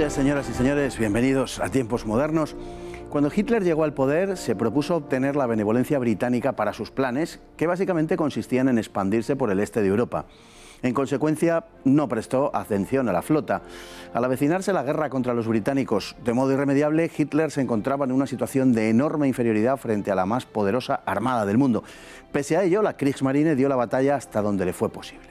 noches, señoras y señores. Bienvenidos a Tiempos Modernos. Cuando Hitler llegó al poder, se propuso obtener la benevolencia británica para sus planes, que básicamente consistían en expandirse por el este de Europa. En consecuencia, no prestó atención a la flota. Al avecinarse la guerra contra los británicos de modo irremediable, Hitler se encontraba en una situación de enorme inferioridad frente a la más poderosa armada del mundo. Pese a ello, la Kriegsmarine dio la batalla hasta donde le fue posible.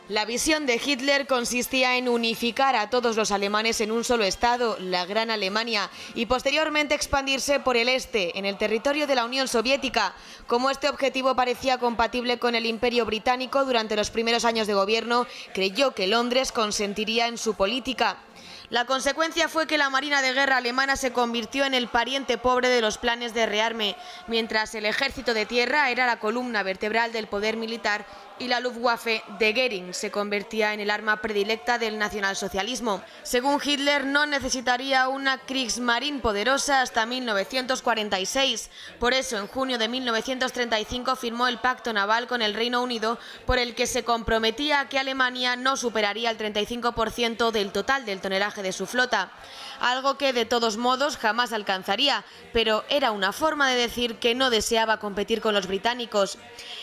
La visión de Hitler consistía en unificar a todos los alemanes en un solo estado, la Gran Alemania, y posteriormente expandirse por el este, en el territorio de la Unión Soviética. Como este objetivo parecía compatible con el Imperio Británico durante los primeros años de gobierno, creyó que Londres consentiría en su política. La consecuencia fue que la Marina de Guerra alemana se convirtió en el pariente pobre de los planes de rearme, mientras el ejército de tierra era la columna vertebral del poder militar y la Luftwaffe de Göring se convertía en el arma predilecta del nacionalsocialismo. Según Hitler, no necesitaría una Kriegsmarine poderosa hasta 1946. Por eso, en junio de 1935 firmó el pacto naval con el Reino Unido, por el que se comprometía a que Alemania no superaría el 35% del total del tonelaje de su flota, algo que de todos modos jamás alcanzaría, pero era una forma de decir que no deseaba competir con los británicos.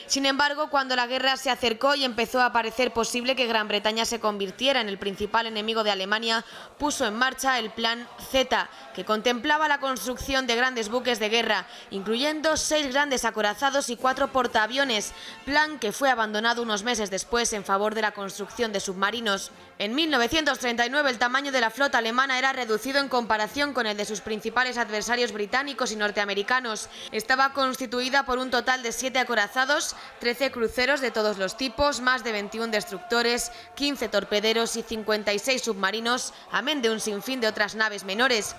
Sin embargo, cuando la guerra se acercó y empezó a parecer posible que Gran Bretaña se convirtiera en el principal enemigo de Alemania, puso en marcha el Plan Z, que contemplaba la construcción de grandes buques de guerra, incluyendo 6 grandes acorazados y 4 portaaviones, plan que fue abandonado unos meses después en favor de la construcción de submarinos. En 1939 el tamaño de la flota alemana era reducido en comparación con el de sus principales adversarios británicos y norteamericanos. Estaba constituida por un total de 7 acorazados, 13 cruceros de todos los tipos, más de 21 destructores, 15 torpederos y 56 submarinos, amén de un sinfín de otras naves menores.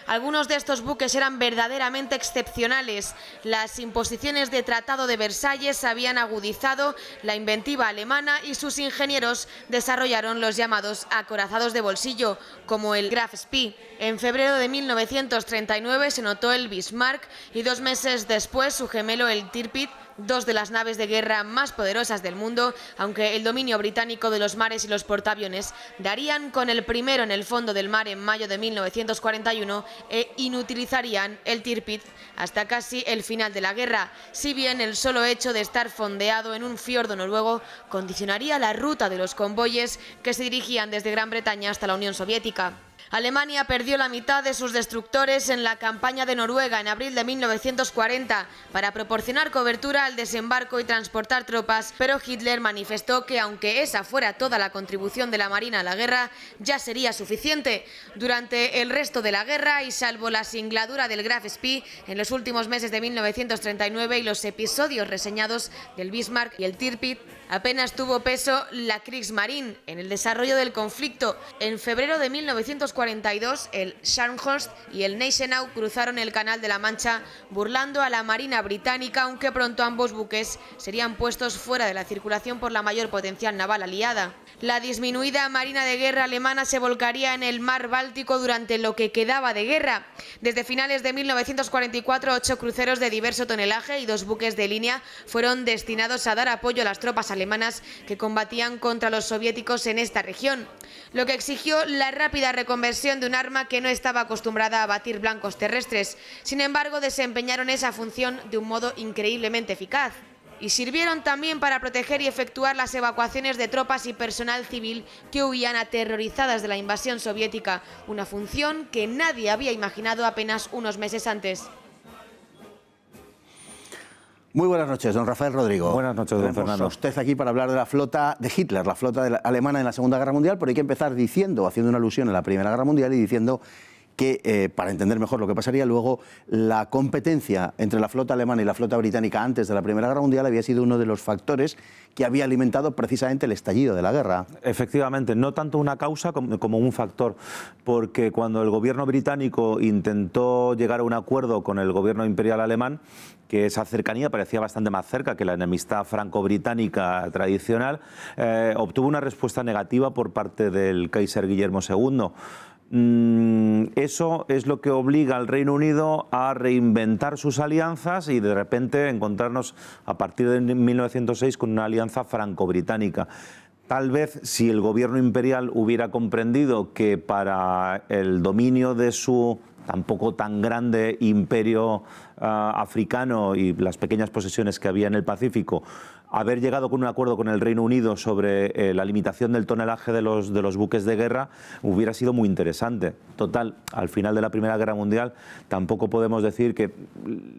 Algunos de estos buques eran verdaderamente excepcionales. Las imposiciones de Tratado de Versalles habían agudizado la inventiva alemana y sus ingenieros desarrollaron los llamados acorazados de bolsillo, como el Graf Spee. En febrero de 1939 se notó el Bismarck y 2 meses después su gemelo el Tirpitz, 2 de las naves de guerra más poderosas del mundo, aunque el dominio británico de los mares y los portaaviones darían con el primero en el fondo del mar en mayo de 1941 e inutilizarían el Tirpitz hasta casi el final de la guerra, si bien el solo hecho de estar fondeado en un fiordo noruego condicionaría la ruta de los convoyes que se dirigían desde Gran Bretaña hasta la Unión Soviética. Alemania perdió la mitad de sus destructores en la campaña de Noruega en abril de 1940 para proporcionar cobertura al desembarco y transportar tropas, pero Hitler manifestó que aunque esa fuera toda la contribución de la Marina a la guerra, ya sería suficiente. Durante el resto de la guerra, y salvo la singladura del Graf Spee en los últimos meses de 1939 y los episodios reseñados del Bismarck y el Tirpitz, apenas tuvo peso la Kriegsmarine en el desarrollo del conflicto. En febrero de 1942, el Scharnhorst y el Gneisenau cruzaron el Canal de la Mancha burlando a la Marina británica, aunque pronto ambos buques serían puestos fuera de la circulación por la mayor potencial naval aliada. La disminuida Marina de Guerra alemana se volcaría en el mar Báltico durante lo que quedaba de guerra. Desde finales de 1944, 8 cruceros de diverso tonelaje y 2 buques de línea fueron destinados a dar apoyo a las tropas alemanas que combatían contra los soviéticos en esta región, lo que exigió la rápida reconversión de un arma que no estaba acostumbrada a batir blancos terrestres. Sin embargo, desempeñaron esa función de un modo increíblemente eficaz. Y sirvieron también para proteger y efectuar las evacuaciones de tropas y personal civil que huían aterrorizadas de la invasión soviética, una función que nadie había imaginado apenas unos meses antes. Muy buenas noches, don Rafael Rodrigo. Buenas noches, don Fernando. Usted aquí para hablar de la flota de Hitler, la flota alemana en la Segunda Guerra Mundial, pero hay que empezar haciendo una alusión a la Primera Guerra Mundial y diciendo que, para entender mejor lo que pasaría luego, la competencia entre la flota alemana y la flota británica antes de la Primera Guerra Mundial había sido uno de los factores que había alimentado precisamente el estallido de la guerra. Efectivamente, no tanto una causa como un factor, porque cuando el gobierno británico intentó llegar a un acuerdo con el gobierno imperial alemán, que esa cercanía parecía bastante más cerca que la enemistad franco-británica tradicional, obtuvo una respuesta negativa por parte del Kaiser Guillermo II. Eso es lo que obliga al Reino Unido a reinventar sus alianzas y de repente encontrarnos a partir de 1906 con una alianza franco-británica. Tal vez si el gobierno imperial hubiera comprendido que para el dominio de su tampoco tan grande imperio africano y las pequeñas posesiones que había en el Pacífico, haber llegado con un acuerdo con el Reino Unido sobre la limitación del tonelaje de los buques de guerra hubiera sido muy interesante. Total, al final de la Primera Guerra Mundial tampoco podemos decir que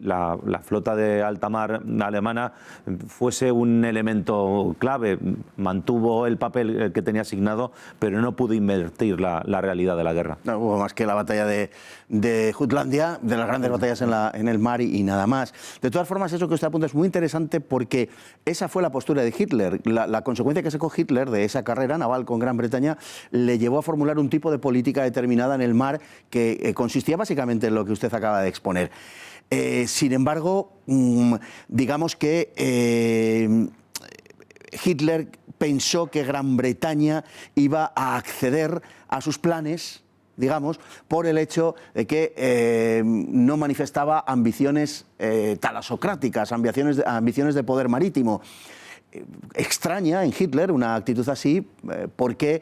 la flota de alta mar alemana fuese un elemento clave. Mantuvo el papel que tenía asignado, pero no pudo invertir la realidad de la guerra. No hubo más que la batalla de Jutlandia, de las grandes batallas en el mar y nada más. De todas formas, eso que usted apunta es muy interesante porque esa fue la postura de Hitler. La consecuencia que sacó Hitler de esa carrera naval con Gran Bretaña le llevó a formular un tipo de política determinada en el mar que consistía básicamente en lo que usted acaba de exponer. Sin embargo, digamos que Hitler pensó que Gran Bretaña iba a acceder a sus planes, digamos, por el hecho de que no manifestaba ambiciones talasocráticas, ambiciones de poder marítimo. Extraña en Hitler una actitud así porque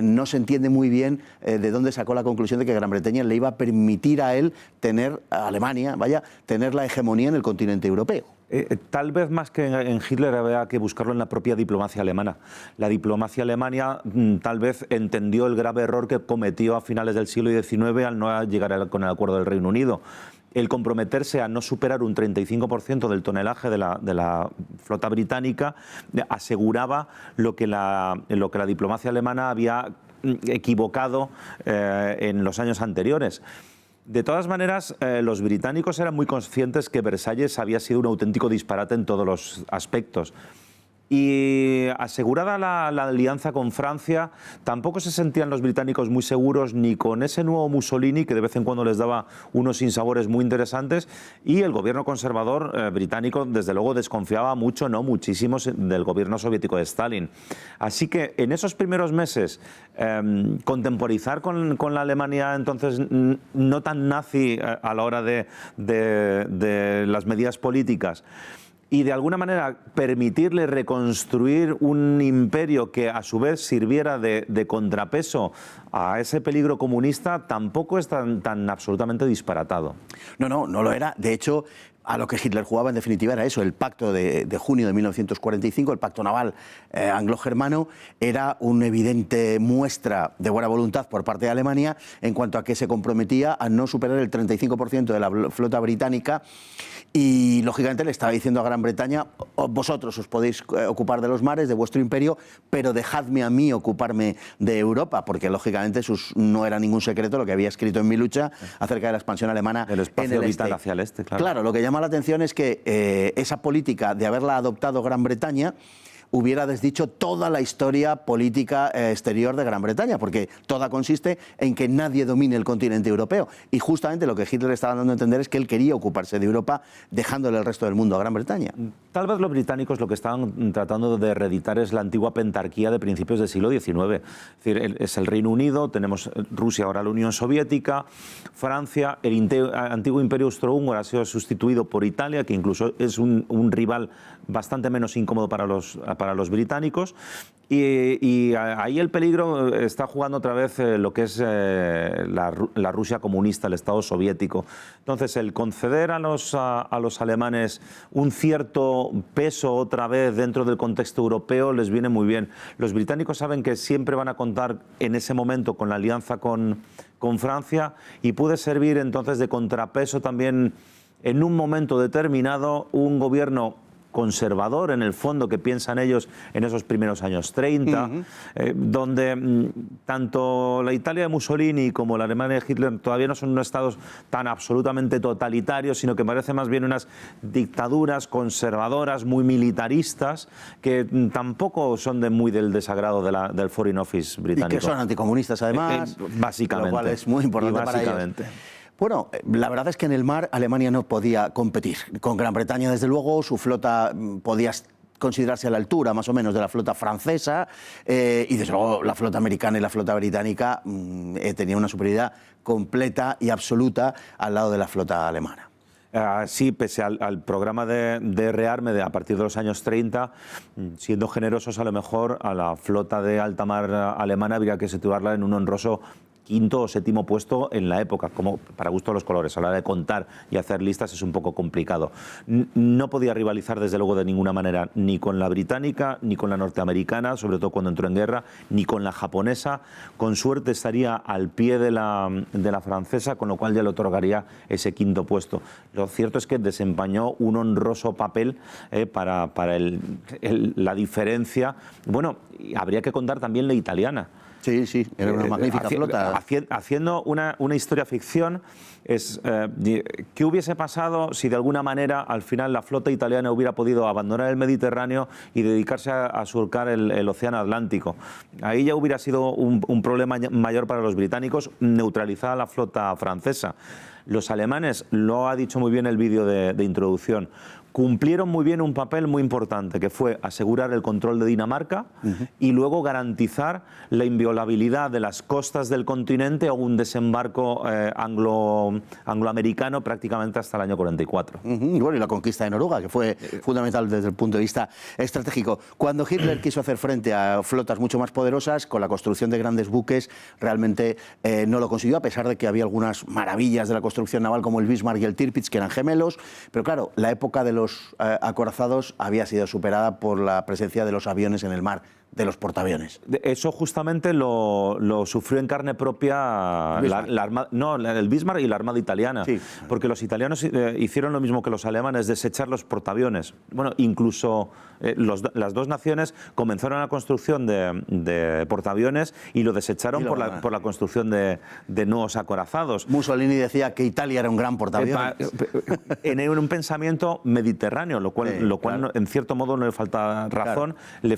no se entiende muy bien de dónde sacó la conclusión de que Gran Bretaña le iba a permitir a él tener, a Alemania, tener la hegemonía en el continente europeo. Tal vez más que en Hitler había que buscarlo en la propia diplomacia alemana. La diplomacia alemana tal vez entendió el grave error que cometió a finales del siglo XIX al no llegar con el acuerdo del Reino Unido. El comprometerse a no superar un 35% del tonelaje de la flota británica aseguraba lo que la diplomacia alemana había equivocado en los años anteriores. De todas maneras, los británicos eran muy conscientes que Versalles había sido un auténtico disparate en todos los aspectos. Y asegurada la alianza con Francia, tampoco se sentían los británicos muy seguros ni con ese nuevo Mussolini, que de vez en cuando les daba unos sinsabores muy interesantes, y el gobierno conservador británico, desde luego, desconfiaba mucho, no muchísimo, del gobierno soviético de Stalin. Así que en esos primeros meses, contemporizar con la Alemania entonces no tan nazi a la hora de las medidas políticas, y de alguna manera permitirle reconstruir un imperio que a su vez sirviera de contrapeso a ese peligro comunista, tampoco es tan absolutamente disparatado. No lo era. De hecho, a lo que Hitler jugaba en definitiva era eso, el pacto de junio de 1945, el pacto naval anglo-germano, era una evidente muestra de buena voluntad por parte de Alemania en cuanto a que se comprometía a no superar el 35% de la flota británica. Y, lógicamente, le estaba diciendo a Gran Bretaña: vosotros os podéis ocupar de los mares, de vuestro imperio, pero dejadme a mí ocuparme de Europa, porque, lógicamente, no era ningún secreto lo que había escrito en Mi lucha acerca de la expansión alemana el espacio en el vital este. Hacia el este, claro. Claro, lo que llama la atención es que esa política de haberla adoptado Gran Bretaña hubiera desdicho toda la historia política exterior de Gran Bretaña, porque toda consiste en que nadie domine el continente europeo. Y justamente lo que Hitler estaba dando a entender es que él quería ocuparse de Europa, dejándole el resto del mundo a Gran Bretaña. Tal vez los británicos lo que estaban tratando de reeditar es la antigua pentarquía de principios del siglo XIX. Es decir, es el Reino Unido, tenemos Rusia, ahora la Unión Soviética, Francia, el antiguo Imperio Austrohúngaro ha sido sustituido por Italia, que incluso es un rival bastante menos incómodo para los británicos, y ahí el peligro está jugando otra vez lo que es la Rusia comunista, el Estado soviético. Entonces, el conceder a los alemanes un cierto peso otra vez dentro del contexto europeo les viene muy bien. Los británicos saben que siempre van a contar en ese momento con la alianza con Francia, y puede servir entonces de contrapeso también en un momento determinado un gobierno conservador, en el fondo, que piensan ellos en esos primeros años 30, donde tanto la Italia de Mussolini como la Alemania de Hitler todavía no son unos estados tan absolutamente totalitarios, sino que parecen más bien unas dictaduras conservadoras, muy militaristas, que tampoco son muy del desagrado del Foreign Office británico. Y que son anticomunistas, además, básicamente. Lo cual es muy importante para ellos. Bueno, la verdad es que en el mar Alemania no podía competir con Gran Bretaña, desde luego. Su flota podía considerarse a la altura, más o menos, de la flota francesa, y desde luego la flota americana y la flota británica tenían una superioridad completa y absoluta al lado de la flota alemana. Sí, pese al programa de rearme a partir de los años 30, siendo generosos, a lo mejor a la flota de alta mar alemana habría que situarla en un honroso quinto o séptimo puesto en la época, como para gusto de los colores. A la hora de contar y hacer listas es un poco complicado. No podía rivalizar desde luego de ninguna manera ni con la británica, ni con la norteamericana, sobre todo cuando entró en guerra, ni con la japonesa. Con suerte estaría al pie de la francesa, con lo cual ya le otorgaría ese quinto puesto. Lo cierto es que desempeñó un honroso papel para la diferencia. Bueno, habría que contar también la italiana. Sí, sí, era una magnífica flota. Haciendo una historia ficción, ¿qué hubiese pasado si de alguna manera al final la flota italiana hubiera podido abandonar el Mediterráneo y dedicarse a surcar el Océano Atlántico? Ahí ya hubiera sido un problema mayor para los británicos, neutralizada la flota francesa. Los alemanes, lo ha dicho muy bien el vídeo de introducción, cumplieron muy bien un papel muy importante, que fue asegurar el control de Dinamarca y luego garantizar la inviolabilidad de las costas del continente o un desembarco angloamericano prácticamente hasta el año 44. Y bueno, y la conquista de Noruega, que fue fundamental desde el punto de vista estratégico. Cuando Hitler quiso hacer frente a flotas mucho más poderosas, con la construcción de grandes buques, realmente no lo consiguió, a pesar de que había algunas maravillas de la construcción naval, como el Bismarck y el Tirpitz, que eran gemelos. Pero claro, la época de los acorazados había sido superada por la presencia de los aviones en el mar, de los portaaviones. Eso justamente lo sufrió en carne propia el Bismarck y la Armada italiana, sí. Porque los italianos hicieron lo mismo que los alemanes, desechar los portaaviones. Bueno, incluso las dos naciones comenzaron la construcción de portaaviones y lo desecharon por la construcción de nuevos acorazados. Mussolini decía que Italia era un gran portaaviones. En un pensamiento mediterráneo, lo cual claro. En cierto modo no le falta razón, claro. Le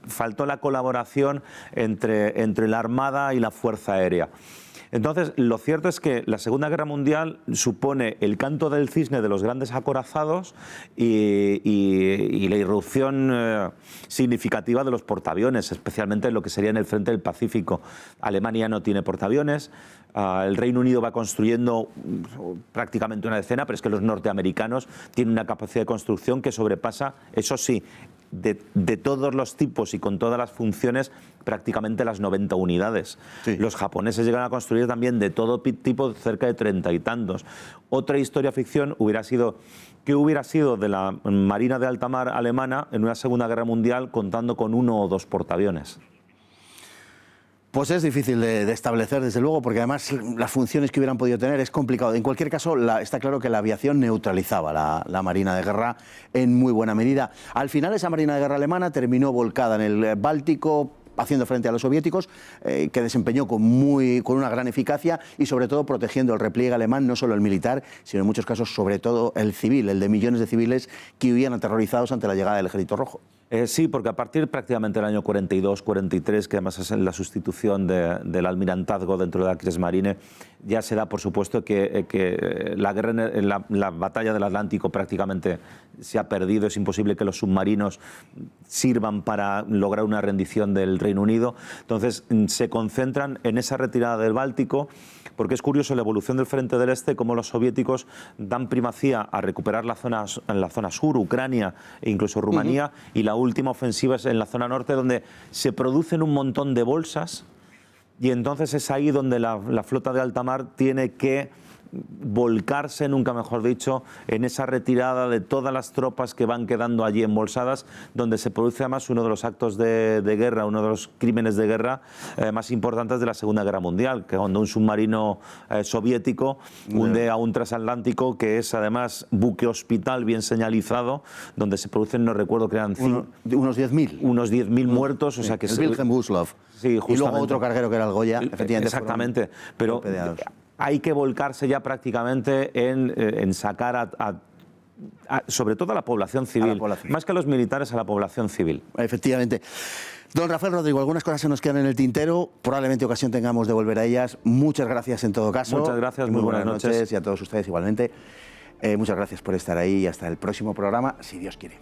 faltó la colaboración entre la Armada y la Fuerza Aérea. Entonces, lo cierto es que la Segunda Guerra Mundial supone el canto del cisne de los grandes acorazados y la irrupción significativa de los portaaviones, especialmente en lo que sería en el frente del Pacífico. Alemania no tiene portaaviones, el Reino Unido va construyendo prácticamente una decena, pero es que los norteamericanos tienen una capacidad de construcción que sobrepasa, eso sí, de todos los tipos y con todas las funciones, prácticamente las 90 unidades. Sí. Los japoneses llegan a construir también de todo tipo, cerca de 30 y tantos. Otra historia ficción hubiera sido ¿qué hubiera sido de la Marina de alta mar alemana en una Segunda Guerra Mundial contando con 1 o 2 portaaviones? Pues es difícil de establecer, desde luego, porque además las funciones que hubieran podido tener es complicado. En cualquier caso, está claro que la aviación neutralizaba la Marina de Guerra en muy buena medida. Al final, esa Marina de Guerra alemana terminó volcada en el Báltico, haciendo frente a los soviéticos, que desempeñó con una gran eficacia y sobre todo protegiendo el repliegue alemán, no solo el militar, sino en muchos casos sobre todo el civil, el de millones de civiles que huían aterrorizados ante la llegada del Ejército Rojo. Sí, porque a partir prácticamente del año 42-43, que además es la sustitución del almirantazgo dentro de la Kriegsmarine, ya se da por supuesto que la batalla del Atlántico prácticamente se ha perdido. Es imposible que los submarinos sirvan para lograr una rendición del Reino Unido. Entonces se concentran en esa retirada del Báltico, porque es curioso la evolución del frente del Este, cómo los soviéticos dan primacía a recuperar la zona sur, Ucrania e incluso Rumanía, y la última ofensiva es en la zona norte, donde se producen un montón de bolsas, y entonces es ahí donde la flota de alta mar tiene que volcarse, nunca mejor dicho, en esa retirada de todas las tropas que van quedando allí embolsadas, donde se produce además uno de los actos de guerra, uno de los crímenes de guerra más importantes de la Segunda Guerra Mundial, que cuando un submarino soviético hunde a un transatlántico, que es además buque hospital bien señalizado, donde se producen, no recuerdo que eran unos 10.000. Unos 10.000 muertos, o sea que el Wilhelm Gustloff. Sí, y luego otro carguero que era el Goya, efectivamente. Exactamente, pero hay que volcarse ya prácticamente en sacar sobre todo a la población civil, más que a los militares, a la población civil. Efectivamente. Don Rafael Rodrigo, algunas cosas se nos quedan en el tintero, probablemente ocasión tengamos de volver a ellas. Muchas gracias en todo caso. Muchas gracias, muy buenas noches. Y a todos ustedes igualmente. Muchas gracias por estar ahí y hasta el próximo programa, si Dios quiere.